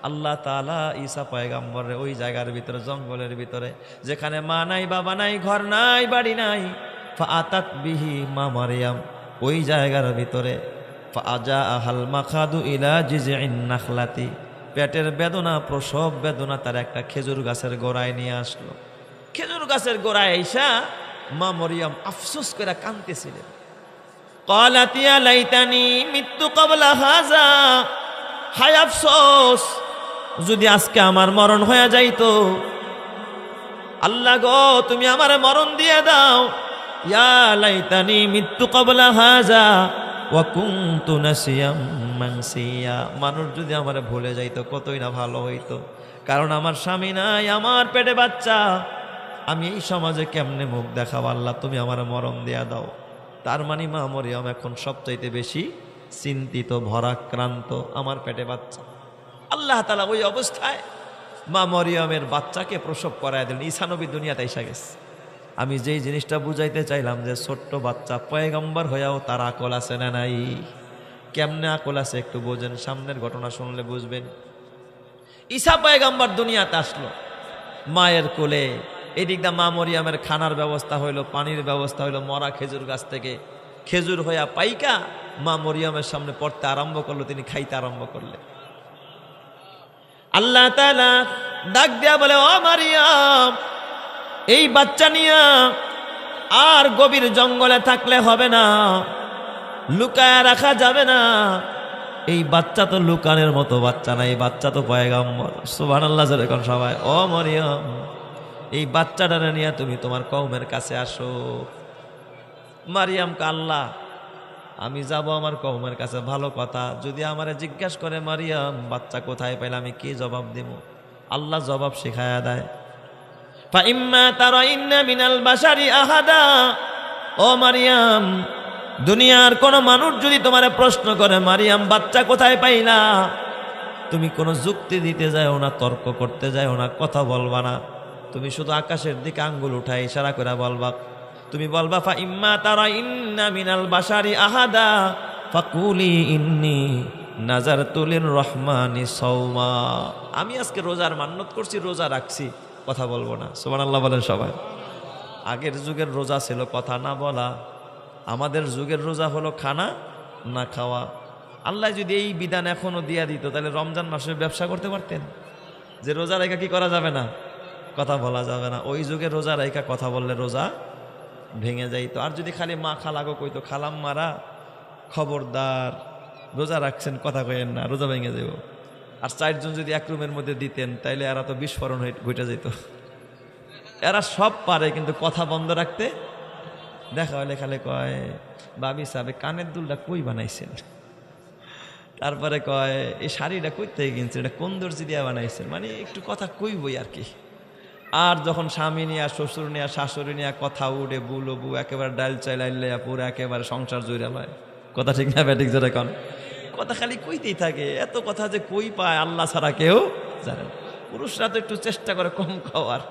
আল্লাহ তাআলা ঈসা পয়গাম্বরের ওই জায়গার ভিতরে, জঙ্গলের ভিতরে, যেখানে মা নাই বাবা নাই ঘর নাই বাড়ি নাই, ফাআতাত বিহি, মা মারিয়াম ওই জায়গার ভিতরে ফাআজা আহাল মাখাদু ইলা জিজইন নাখলাতি, পেটের বেদনা, প্রসব বেদনা তার একটা খেজুর গাছের গোড়ায় নিয়ে আসলো। খেজুর গাছের গোড়ায় আইসা মা মরিয়ম আফসোস করে কাঁদতেছিলেন। ক্বালাত ইয়া লাইতানি মিততু ক্বাবলা হাযা, হায় আফসোস যদি আজকে আমার মরণ হয়ে যাইতো। আল্লাহ গো তুমি আমার মরণ দিয়ে দাও। ইয়া লাইতানি মিততু ক্বাবলা হাযা ওয়া কুনতু নাসিয়াম মানসিয়া, মানুষ যদি আমার ভুলে যাইতো কতই না ভালো হইতো। কারণ আমার স্বামী নাই, আমার পেটে বাচ্চা, আমি এই সমাজে কেমনে মুখ দেখাবো? আল্লাহ তুমি আমার মরণ দিয়া দাও। তার মানে মা মরিয়ম এখন সবচাইতে বেশি চিন্তিত, ভরাক্রান্ত, আমার পেটে বাচ্চা। আল্লাহ তাআলা ওই অবস্থায় মা মরিয়মের বাচ্চাকে প্রসব করায় দিলেন। ঈসা নবী দুনিয়াতে এসে গেছে। আমি যেই জিনিসটা বুঝাইতে চাইলাম যে ছোট্ট বাচ্চা পয়গম্বর হয়েও তার আকল আছে না নাই? কেমনে আকল আছে একটু বোঝেন, সামনের ঘটনা শুনলে বুঝবেন। ঈসা পয়গম্বর দুনিয়াতে আসলো মায়ের কোলে, এদিক দা মা মরিয়মের খানার ব্যবস্থা হইলো, পানির ব্যবস্থা হইলো, মরা খেজুর গাছ থেকে খেজুর হইয়া পাইকা মা মরিয়মের সামনে পড়তে আরম্ভ করলো, তিনি খাইতে আরম্ভ করলেন। আল্লাহ তাআলা ডাক দিয়া বলে ও মারিয়াম, এই বাচ্চা নিয়া আর গভীর জঙ্গলে থাকলে হবে না, লুকায়া রাখা যাবে না। এই বাচ্চা তো লুকানের মতো বাচ্চা না, এই বাচ্চা তো পয়গম্বর। সুবহানাল্লাহ যখন সবাই, ও মারিয়াম এই বাচ্চাটারে নিয়ে তুমি তোমার কওমের কাছে আসো। মারিয়ামকে আল্লাহ আমি যাব আমার কওমের কাছে, ভালো কথা। যদি আমারে জিজ্ঞাসা করে মারিয়াম বাচ্চা কোথায় পাইলে, আমি কি জবাব দিব? আল্লাহ জবাব শিখায়া দেয়। ফাইম্মা তারাইন্না মিনাল বাশারি আহাদা, ও ও মারিয়াম, দুনিয়ার কোন মানুষ যদি তোমারে প্রশ্ন করে মারিয়াম বাচ্চা কোথায় পাইলা, তুমি কোনো যুক্তি দিতে যাও না, তর্ক করতে যাও না, কথা বলবা না। তুমি শুধু আকাশের দিকে আঙ্গুল উঠাই ইশারা করে বলবা, তুমি বলবা ফা ইম্মা তারা ইন্না মিনাল বাশারি আহাদা ফাকুলি ইন্নি নাজারতু লিররহমানি সাওমা। আমি আজকে রোজার মান্নত করছি, রোজা রাখছি, কথা বলবো না। সুবহানাল্লাহ বলেন সবাই। আগের যুগের রোজা ছিল কথা না বলা, আমাদের যুগের রোজা হলো খানা না খাওয়া। আল্লাহ যদি এই বিধান এখনো দিয়া দিত তাহলে রমজান মাসে ব্যবসা করতে পারতেন, যে রোজা রেখা কি করা যাবে না, কথা বলা যাবে না। ওই যুগে রোজা রেখা কথা বললে রোজা ভেঙে যাইতো। আর যদি খালি মা খালাগো কইতো খালাম মারা খবরদার রোজা রাখছেন কথা কইেন না, রোজা ভেঙে যাব। আর 4 জন যদি এক রুমের মধ্যে দিতেন তাইলে এরা তো বিস্ফোরণ হয়ে ঘটে যেত। এরা সব পারে কিন্তু কথা বন্ধ রাখতে। দেখা হলে খালি কয় বাবি সাহেব কানের দুলটা কই বানাইছেন, তারপরে কয় এই শাড়িটা কই থেকে কিনছেন, এটা কোন দর্জি দিয়া বানাইছেন, মানে একটু কথা কইবই আর কি। আর যখন স্বামী নিয়া শ্বশুর নিয়া শাশুড়ি নিয়া কথা উড়ে বুলো বু একেবারে ডাল চাইলাইলে পুরো একেবারে সংসার জুড়ে লয়। কথা ঠিক না ব্যাটিক জোরে কন, কথা খালি কইতেই থাকে। এত কথা যে কই পায় আল্লাহ ছাড়া কেউ জানে না। পুরুষরা তো একটু চেষ্টা করে কম খাওয়ার,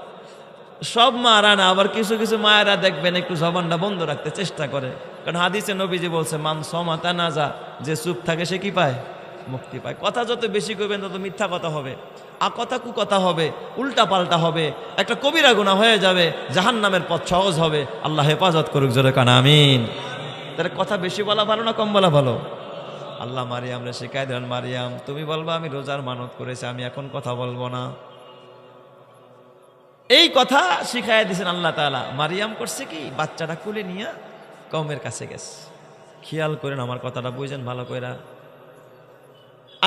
সব মারা না, আবার কিছু কিছু মায়েরা দেখবেন একটু জবানটা বন্ধ রাখতে চেষ্টা করে। কারণ হাদিসে নবীজি বলছে মান সমাতা না যা, যে চুপ থাকে সে কি পায়, মুক্তি পায়। কথা যত বেশি করবেন তত মিথ্যা কথা হবে, কথা কুকথা হবে, উল্টা পাল্টা হবে, একটা কবিরা গুনাহ হয়ে যাবে, জাহান্নামের পথ সহজ হবে। আল্লাহ হেফাজত করুক, জোরে কান আমিন। তাহলে কথা বেশি বলা ভালো না কম বলা ভালো? আল্লাহ মারিয়ামরে শিখাই দেন, মারিয়াম তুমি বলবা আমি রোজার মানত করেছি, আমি এখন কথা বলবো না। এই কথা শিখাই দিয়েছেন আল্লাহ তাআলা। মারিয়াম করছে কি, বাচ্চাটা কুলে নিয়ে কওমের কাছে গেছে। খেয়াল করেন আমার কথাটা, বুঝেন ভালো কইরা।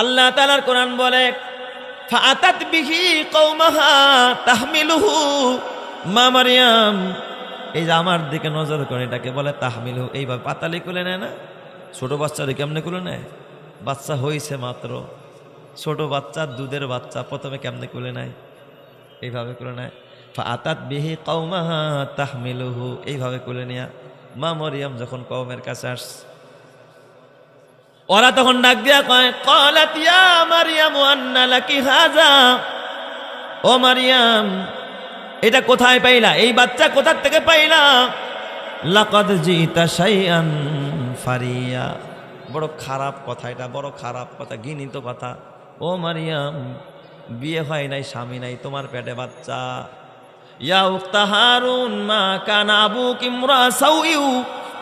আল্লাহ তাআলার কোরআন বলে ফাআতাত বিহি কওমাহা তাহমিলুহু, মা মারিয়াম এই যে আমার দিকে নজর করে, এটাকে বলে তাহমিলুহু। এইভাবে পাতালি কুলে নেয় না, ছোট বাচ্চারে কেমনে কুলে নেয়, বাচ্চা হইছে মাত্র, ছোট বাচ্চা দুধের বাচ্চা প্রথমে কেমনে কুলে নেয়, এইভাবে কুলে নেয়। ফাআতাত বিহি কওমাহা তাহমিলুহু, এইভাবে কুলে নিয়া মা মারিয়াম যখন কওমের কাছে আসছে, ওরা তখন ডাক দিয়া কয় ক্বালাত ইয়া মারিয়াম আন্না লাকি হাযা, ও মারিয়াম এটা কোথায় পাইলা, এই বাচ্চা কোথা থেকে পাইলা? লাকাদ জিতা শাইআন ফারিয়া, বড় খারাপ কথা, এটা বড় খারাপ কথা, ঘৃণিত কথা। ও মারিয়াম বিয়ে হয় নাই, স্বামী নাই, তোমার পেটে বাচ্চা। ইয়া উখতা হারুন মা কানা আবুকি ইমরা সাউইউ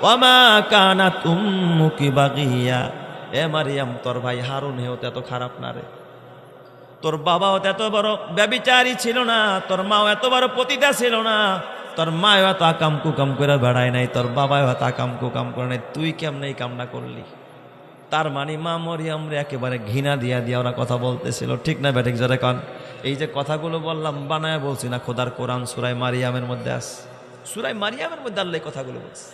ওয়া মা কানাত উম্মুকি বাগিয়া, এ মারিয়াম তোর ভাই হারুন হেও এত খারাপ না রে, তোর বাবাও এত বড় ব্যভিচারী ছিল না, তোর মাও এত বড় পতিতা ছিল না, তোর মাও এত আকাম কুকাম করে বেড়ায় নাই, তোর বাবাও এত আকাম কুকাম করে নাই, তুই কেমনে এই কামনা করলি? তার মানে মা মরিয়ম রে একেবারে ঘৃণা দিয়া দিয়া ওরা কথা বলতেছিল, ঠিক না ব্যাটিক জোরে কন? এই যে কথাগুলো বললাম বানায় বলছি না, খোদার কোরআন সূরা মারিয়ামের মধ্যে আছে, সূরা মারিয়ামের মধ্যে আল্লাহ কথাগুলো বলছে।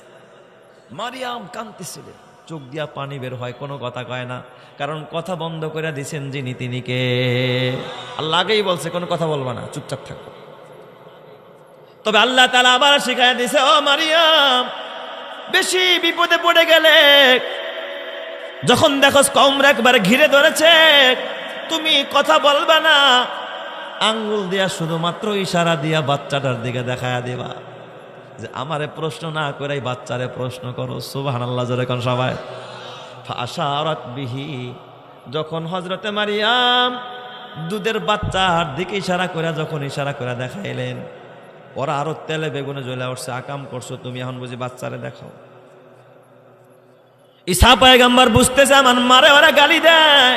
মারিয়াম কাঁদতেছিল, চোখ দিয়া পানি বের হয়, কোনো কথা কয় না, কারণ কথা বন্ধ করে দিছেন যিনি তিনি কে? আল্লাহ আগেই বলছে কোনো কথা বলবা না, চুপচাপ থাকো। তবে আল্লাহ তাআলা আবার শিখায় দিছে, ও মারিয়াম বেশি বিপদে পড়ে গেলে, যখন দেখো কওমরা একবারে ঘিরে ধরেছে, তুমি কথা বলবা না, আঙ্গুল দিয়া শুধুমাত্র ইশারা দিয়া বাচ্চাটার দিকে দেখায়া দিবা, যে আমারে প্রশ্ন না করে বাচ্চারে প্রশ্ন করো। সুবহানাল্লাহ জোরে কোন সবাই। ফাআশারাত বিহি, যখন হযরতে মারিয়াম দুধের বাচ্চার দিকে ইশারা করে, যখন ইশারা করে দেখাইলেন, ওরা আরো তেলে বেগুনে জ্বলে উঠছে, আকাম করছো তুমি, এখন বুঝি বাচ্চারে দেখাও। ঈসা পয়গম্বর বুঝতেছে আমার মারে ওরা গালি দেয়,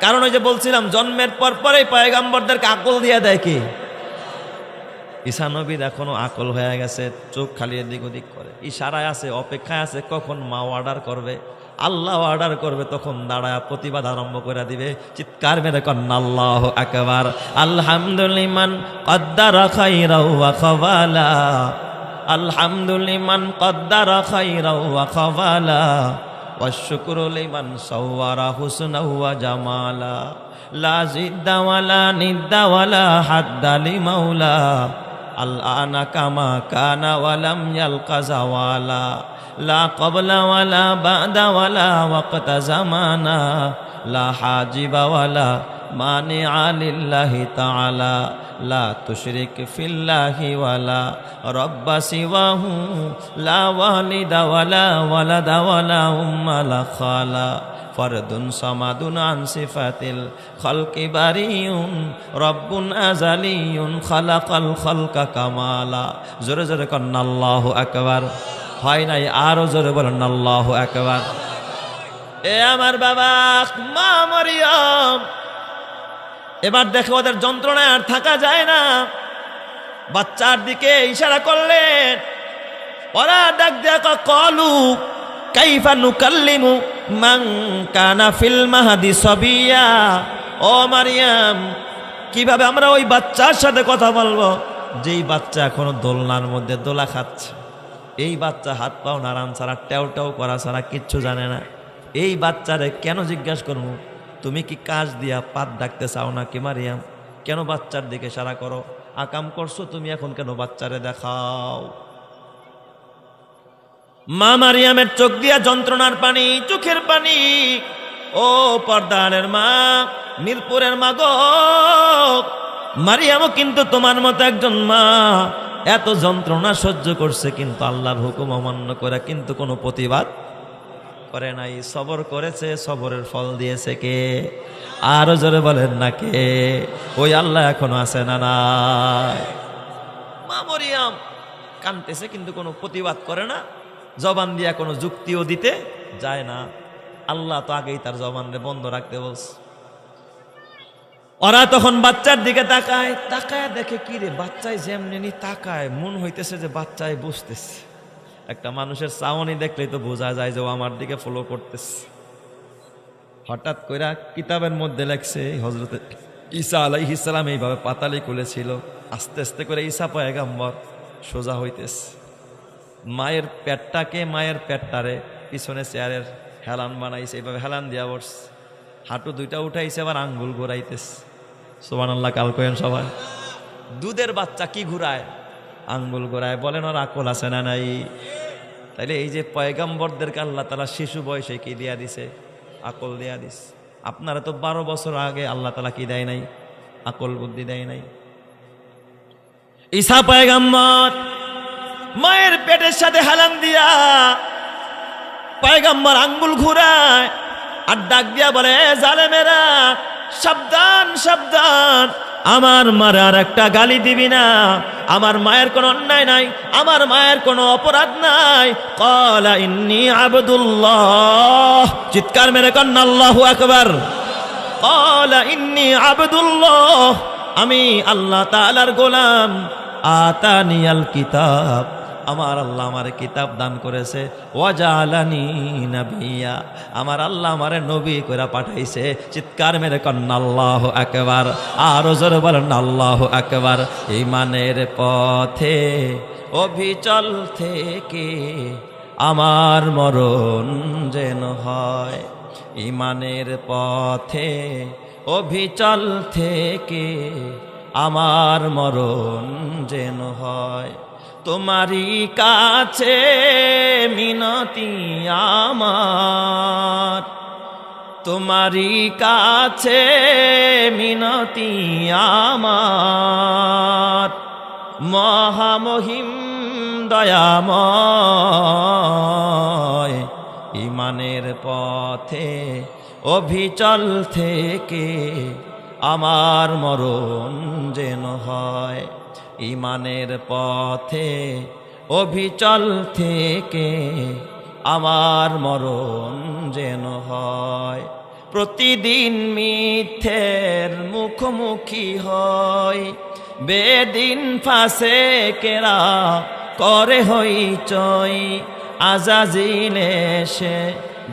কারণ ওই যে বলছিলাম জন্মের পর পরেই পয়গম্বরদেরকে আকল দিয়ে দেয় কি? ঈসা নবীর এখনো আকল হয়ে গেছে, চোখ খালি এদিক ওদিক করে, ইশারায় আছে, অপেক্ষায় আছে কখন মা অর্ডার করবে, আল্লাহ অর্ডার করবে, তখন দাঁড়ায় প্রতিবাদ আরম্ভ করে দিবে, চিৎকার মেরে কন্না আল্লাহু আকবার। আলহামদুলিমান কদ্দারা খাইরাও ওয়া খাওয়ালা, আলহামদুলিমান কদ্দারা খাইরাও ওয়া খাওয়ালা, ওয়াশকুরু লিমান সাওয়ারা হুসনাও ওয়া জামালা, লা জিদ্দা ওয়ালা নিদ্দা ওয়ালা হাদ্দা লিমাওলা, আল আনা কামা কানা ওয়ালাম ইয়ালকা জাওয়ালা লা ক্বাবলা ওয়ালা বাদা ওয়ালা ওয়াক্তা জামানা লা হাজিবা ওয়ালা মানিআ লিল্লাহি তাআলা লা তুশরিক ফিল্লাহি ওয়ালা রাব্বা সিওয়াহু লা ওয়ালিদা ওয়ালা ওয়ালাদা ওয়ালা উম্মা লা খালা ফরদুন সামাদুন আন সিফাতিল খালকি বারিউন রব্বুন আযালিয়ুন খালাকাল খালকা কামালা। জোরে জোরে কন্না আল্লাহু আকবার। হয় নাই, আরো জোরে বলেন আল্লাহু আকবার। এ আমার বাবা মা মরিয়ম, এবার দেখো ওদের যন্ত্রণায় আর থাকা যায় না, বাচ্চার দিকে ইশারা করলেন। ওরা ডাক দেখা কলু কাইফা নুকাল্লিমু মান কানা ফিল মাহদি সাবিয়া। ও মারিয়াম, কিভাবে আমরা ওই বাচ্চার সাথে কথা বলবো যেই বাচ্চা এখনো দোলনার মধ্যে দোলা খাচ্ছে? এই বাচ্চা হাত পাও নাড়ান ছাড়া, টেউ টেউ করা ছাড়া কিচ্ছু জানে না। এই বাচ্চারে কেন জিজ্ঞাসা করবো তুমি কি কাজ দিয়া পাত ডাকতে চাও নাকি? মারিয়াম, কেন বাচ্চার দিকে সারা করো? আকাম করছো তুমি, এখন কেন বাচ্চারে দেখাও? মা মারিয়ামের চোখ দিয়া যন্ত্রণার পানি, চোখের পানি। ও পর্দারের মা, মিরপুরের মা গো, মারিয়ামও কিন্তু তোমার মতো একজন মা, এত যন্ত্রণা সহ্য করছে কিন্তু আল্লাহর হুকুম অমান্য করে কিন্তু কোনো প্রতিবাদ করে নাই, সবর করেছে। সবরের ফল দিয়েছে কে? আরো জোরে বলেন না কে? ওই আল্লাহ এখনো আছে না নাই? মা মরিয়াম কাঁদতেছে কিন্তু কোনো প্রতিবাদ করে না, জবান দিয়া কোনো যুক্তিও দিতে যায় না। আল্লাহ তো আগেই তার জবানরে বন্ধ রাখতে বলছে। ওরা তখন বাচ্চার দিকে তাকায়, তাকায় দেখে কি রে, বাচ্চায় যেমনি তাকায় মন হইতেছে যে বাচ্চায় বুঝতেছে। একটা মানুষের চাওয়ানি দেখলেই তো বোঝা যায় যে ও আমার দিকে ফলো করতেছে। হঠাৎ কইরা কিতাবের মধ্যে লেখছে হযরত ঈসা আলাইহিস সালাম এইভাবে পাতালি খুলেছিল। আস্তে আস্তে করে ঈসা পয়গম্বর সোজা হইতেছে। মায়ের পেটটাকে, মায়ের পেটটারে পিছনে চেয়ারের হেলান বানাইছে, এইভাবে হেলান দিয়া বসছে। হাঁটু দুইটা উঠাইছে, আবার আঙ্গুল ঘুরাইতেছে। সুবহানাল্লাহ, কাল কয়েন সবাই। দুধের বাচ্চা কি ঘুরায়? আঙ্গুল ঘুরায়। বলেন ওর আকল আছে না নাই? তাইলে এই যে পয়গম্বরদেরকে আল্লাহ তাআলা শিশু বয়সে কি দিয়া দিছে? আকল দিয়া দিস। আপনারা তো 12 বছর আগে আল্লাহ তাআলা কি দেয় নাই? আকল বুদ্ধি দেয় নাই? ঈসা পয়গম্বর মায়ের পেটের সাথে হেলান দিয়া পয়গম্বর আঙ্গুল ঘুরায় আর ডাক দিয়া বলে, জালেমেরা সাবধান সাবধান, আমার মার আর একটা গালি দিবি না। আমার মায়ের কোনো অন্যায় নাই, আমার মায়ের কোনো অপরাধ নাই। ক্বালা ইন্নী আবদুল্লাহ, চিৎকার মেরে কন্না আল্লাহু আকবার। ক্বালা ইন্নী আবদুল্লাহ, আমি আল্লাহ তাআলার গোলাম। আতানিয়াল কিতাব, আমার আল্লাহ আমার কিতাব দান করেছে। ওয়াজালানি নাবিয়্যা, আমার আল্লাহ আমারে নবী করে পাঠাইছে। চিৎকার মেরে কন্না আল্লাহু আকবার। আরো জোরে বলেন আল্লাহু আকবার। ঈমানের পথে অবিচল থেকে আমার মরণ যেন হয়। ঈমানের পথে অবিচল থেকে আমার মরণ যেন হয়। তোমারই কাছে মিনতি আমার, তোমারই কাছে মিনতি আমার, মহামহিম দয়াময়। ঈমানের পথে অবিচল থেকে আমার মরণ যেন হয়। ঈমানের পথে অবিচল থেকে আমার মরণ যেন হয়। প্রতিদিন মিথ্যের মুখোমুখি হয়, বেদিন ফাসেকেরা করে হইচই। আজাজিল এসে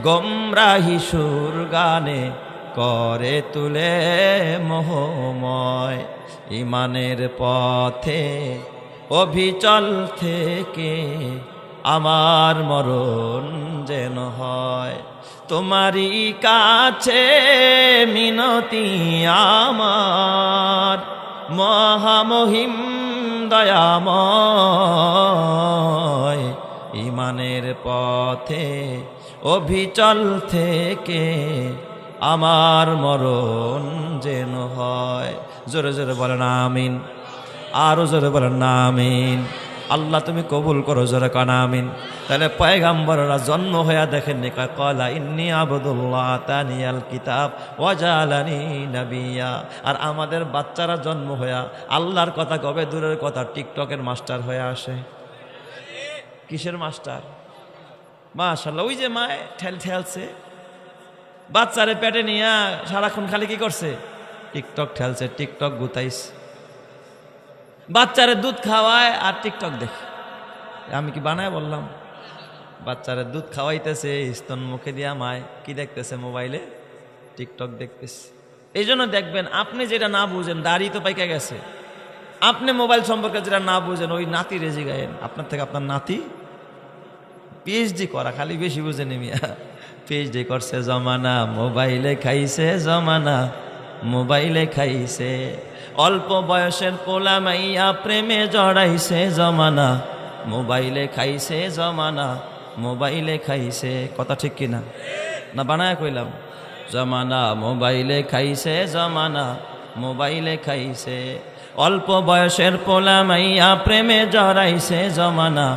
গোমরাহি সুর গানে করে তুলে মোহময়। ঈমানের পথে অবিচল থেকে আমার মরণ যেন হয়। তোমারই কাছে মিনতি আমার, মহামহিম দয়াময়, ইমানের পথে অভিচল থেকে আমার মরণ যেন হয়। জোরে জোরে বলেন আমিন, আরো জোরে বলেন না আমিন। আল্লাহ তুমি কবুল করো, জোরে কান আমিন। তাহলে পয়গম্বররা জন্ম হইয়া দেখেননি, ক্বালা ইন্নী আবদুল্লাহ আতানিয়াল কিতাব ওয়া জাআলানি নাবিয়্যা। আর আমাদের বাচ্চারা জন্ম হইয়া আল্লাহর কথা কবে দূরের কথা টিকটকের মাস্টার হয়ে আসে। কিসের মাস্টার? মাশাআল্লাহ, ওই যে মায় ঠেলছে বাচ্চারে পেটে নিয়ে সারাক্ষণ খালি কি করছে? টিকটক ঠেলছে, টিকটক গুতাইছে। বাচ্চারে দুধ খাওয়ায় আর টিকটক দেখে। আমি কি বানায় বললাম? বাচ্চারে দুধ খাওয়াইতেছে, স্তন মুখে দিয়া মায় কি দেখতেছে? মোবাইলে টিকটক দেখতেছে। এই জন্য দেখবেন আপনি যেটা না বুঝেন, দাড়ি তো পাইকা গেছে, আপনি মোবাইল সম্পর্কে যেটা না বুঝেন ওই নাতি রেজি গায়েন। আপনার থেকে আপনার নাতি পিএইচডি করা, খালি বেশি বুঝেনি মিয়া। পিএইচডি করছে জমানা, মোবাইলে খাইছে জমানা, মোবাইলে খাইছে। অল্প বয়সের পোলা মাইয়া প্রেমে জড়াইছে জমানা, মোবাইলে খাইছে জমানা, মোবাইলে খাইছে। কথা ঠিক কিনা? না বানায় কইলাম? জমানা মোবাইলে খাইছে জমানা, মোবাইলে খাইছে। অল্প বয়সের পোলা মাইয়া প্রেমে জড়াইছে জমানা,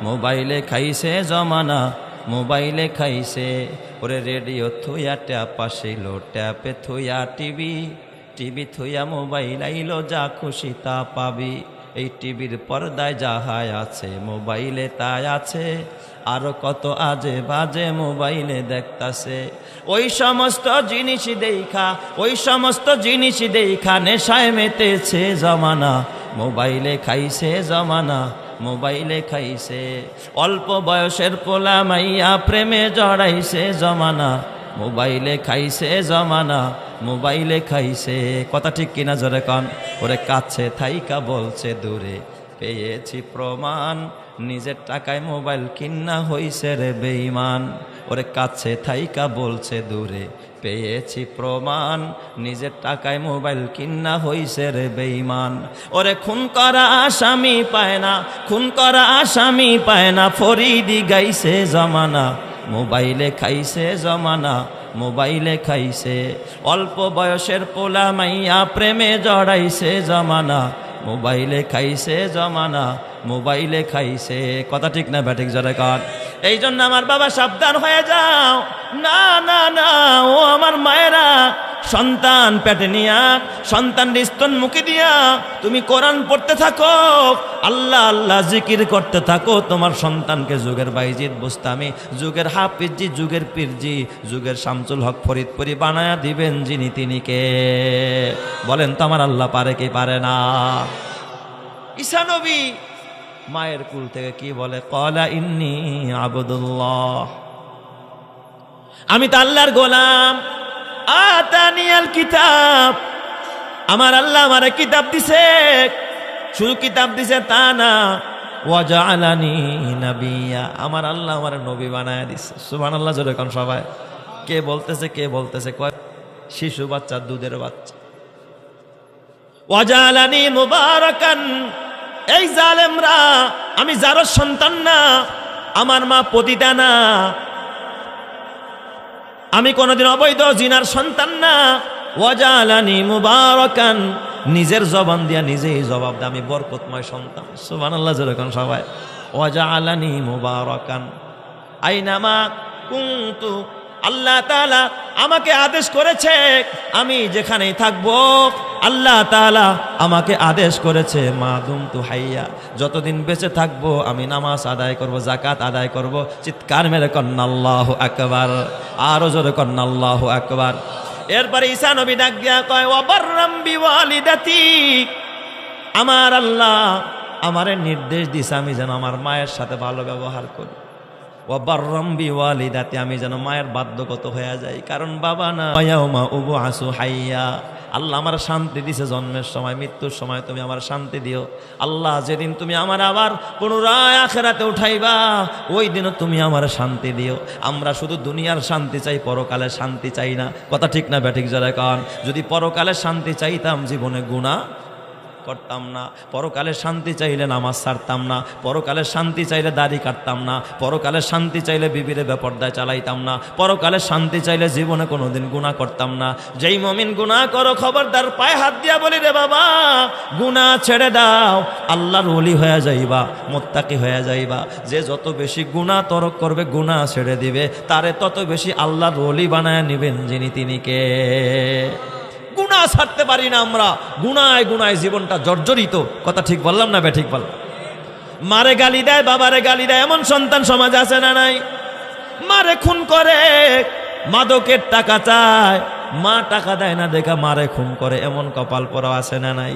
মোবাইলে খাইছে জমানা, মোবাইলে খাইছে। ওরে রেডিও থুইয়া ট্যাপ আসিল, ট্যাপে থুইয়া টিভি, টিভি থুইয়া মোবাইল আইলো, যা খুশি তা পাবি। এই টিভির পর্দায় যাহাই আছে মোবাইলে তাই আছে, আরো কত আজে বাজে মোবাইলে দেখতাছে। ওই সমস্ত জিনিস দেখা, ওই সমস্ত জিনিস দেখা নেশায় মেতেছে জমানা, মোবাইলে খাইছে জমানা, মোবাইলে খাইছে। অল্প বয়সের পোলা মাইয়া প্রেমে জড়াইছে জমানা, মোবাইলে খাইছে জমানা, মোবাইলে খাইছে। কথা ঠিক কিনা জোরে কন? ওরে কাছে থাইকা বলছে দূরে পেয়েছি প্রমাণ, নিজের টাকায় মোবাইল কিনা হইছে রে বেঈমান। ওরে কাছে থাইকা বলছে দূরে পেয়েছি প্রমাণ, নিজের টাকায় মোবাইল কিনা হইছে রে বেঈমান। ওরে খুন করা আসামি পায় না, খুন করা আসামি পায় না, ফরিদি গাইছে জমানা, মোবাইলে খাইছে জমানা, মোবাইলে খাইছে। অল্প বয়সের পোলা মাইয়া প্রেমে জড়াইছে জমানা, মোবাইলে খাইছে জমানা, মোবাইলে খাইছে। কথা ঠিক না ব্যাটিক জোরে কর? এই জন্য আমার বাবা সাবধান হয়ে যাও। না না না, ও আমার মায়েরা, সন্তান পেটে নিয়া সন্তান স্তন মুখে দিয়া তুমি কোরআন পড়তে থাকো, আল্লাহ আল্লাহ জিকির করতে থাকো। তোমার সন্তানকে যুগের বাইজিদ বুস্তামি, যুগের হাফিজি, যুগের পীরজি, যুগের শামসুল হক ফরিদপুরি বানায়া দিবেন যিনি তিনি কে? বলেন তো আমার আল্লাহ পারে কি পারে না? ঈসা নবী মায়ের কুল থেকে কি বলে? ক্বালা ইন্নী আবদুল্লাহ, আমি তো আল্লাহর গোলাম। আতানিয়াল কিতাব, আমার আল্লাহ আমারে কিতাব দিছে। শুধু কিতাব দিছে তা না, ওয়া জাআলানি নাবিয়্যা, আমার আল্লাহ আমারে নবী বানায় দিছে। সুবহানাল্লাহ জোরে কোন সবাই? কে বলতেছে? কে বলতেছে? কয় শিশু বাচ্চা, দুধের বাচ্চা। ওয়া জাআলানি মুবারাকান, এই জালেমরা, আমি যার সন্তান না, আমার মা পতিতা না, আমি কোনদিন অবৈধ জিনার সন্তান না। ওয়াজালানি মুবারাকান, নিজের জবান দিয়া নিজেই জবাব দেয় আমি বরকতময় সন্তান। সুবহানাল্লাহ যেরকম সবাই। ওয়াজালানি মুবারাকান আইনামা কুনতু, আল্লাহ তাআলা আমাকে আদেশ করেছে আমি যেখানেই থাকবো, আল্লাহ তাআলা আমাকে আদেশ করেছে মা দুমতু হাইয়া, যতদিন বেঁচে থাকবো আমি নামাজ আদায় করব, যাকাত আদায় করব। চিৎকার মেরে কন্না আল্লাহু আকবার, আরো জোরে কন্না আল্লাহু আকবার। এরপরে ঈসা নবী ডাক দিয়া কয় ওয়া বাররাম বিওয়ালিদাতি, আমার আল্লাহ আমারে নির্দেশ দিছে আমি যেন আমার মায়ের সাথে ভালো ব্যবহার করি। ওয়া বাররাম বিওয়ালিদাতি, আমি যেন মায়ের বাধ্যগত হয়ে যাই, কারণ বাবা না। ইয়াউমা উবআসু হাইয়া, আল্লাহ আমার শান্তি দিছে জন্মের সময়, মৃত্যুর সময় তুমি আমার শান্তি দিও। আল্লাহ যেদিন তুমি আমার আবার পুনরায় আখিরাতে উঠাইবা, ওই দিনও তুমি আমার শান্তি দিও। আমরা শুধু দুনিয়ার শান্তি চাই, পরকালে শান্তি চাই না। কথা ঠিক না ব্যাঠিক যারা কান? যদি পরকালে শান্তি চাইতাম জীবনে গুনাহ করতাম না, পরকালে শান্তি চাইলে নামাজ ছাড়তাম না, পরকালে শান্তি চাইলে দাড়ি কাটতাম না, পরকালে শান্তি চাইলে বিবিরে বেপরদায় চালাইতাম না, পরকালে শান্তি চাইলে জীবনে কোনোদিন গুনাহ করতাম না। যেই মুমিন গুনাহ করো খবরদার পায়ে হাত দিয়া বলি রে বাবা গুনাহ ছেড়ে দাও, আল্লাহর ওলি হয়ে যাইবা, মুত্তাকি হয়ে যাইবা। যে যত বেশি গুনাহ তরক করবে, গুনাহ ছেড়ে দিবে, তারে তত বেশি আল্লাহর ওলি বানায় নিবেন যিনি তিনি কে। গুনাহ ছাড়তে পারি না আমরা, গুনায় গুনায় জীবনটা জর্জরিত। কথা ঠিক বললাম না ঠিক বললাম? মারে গালি দেয়, বাবারে গালি দেয়, এমন সন্তান সমাজ আছে না নাই? মারে খুন করে, মাদকের টাকা চায়, মা টাকা দেয় না দেখা মারে খুন করে, এমন কপাল পরা আছে না নাই?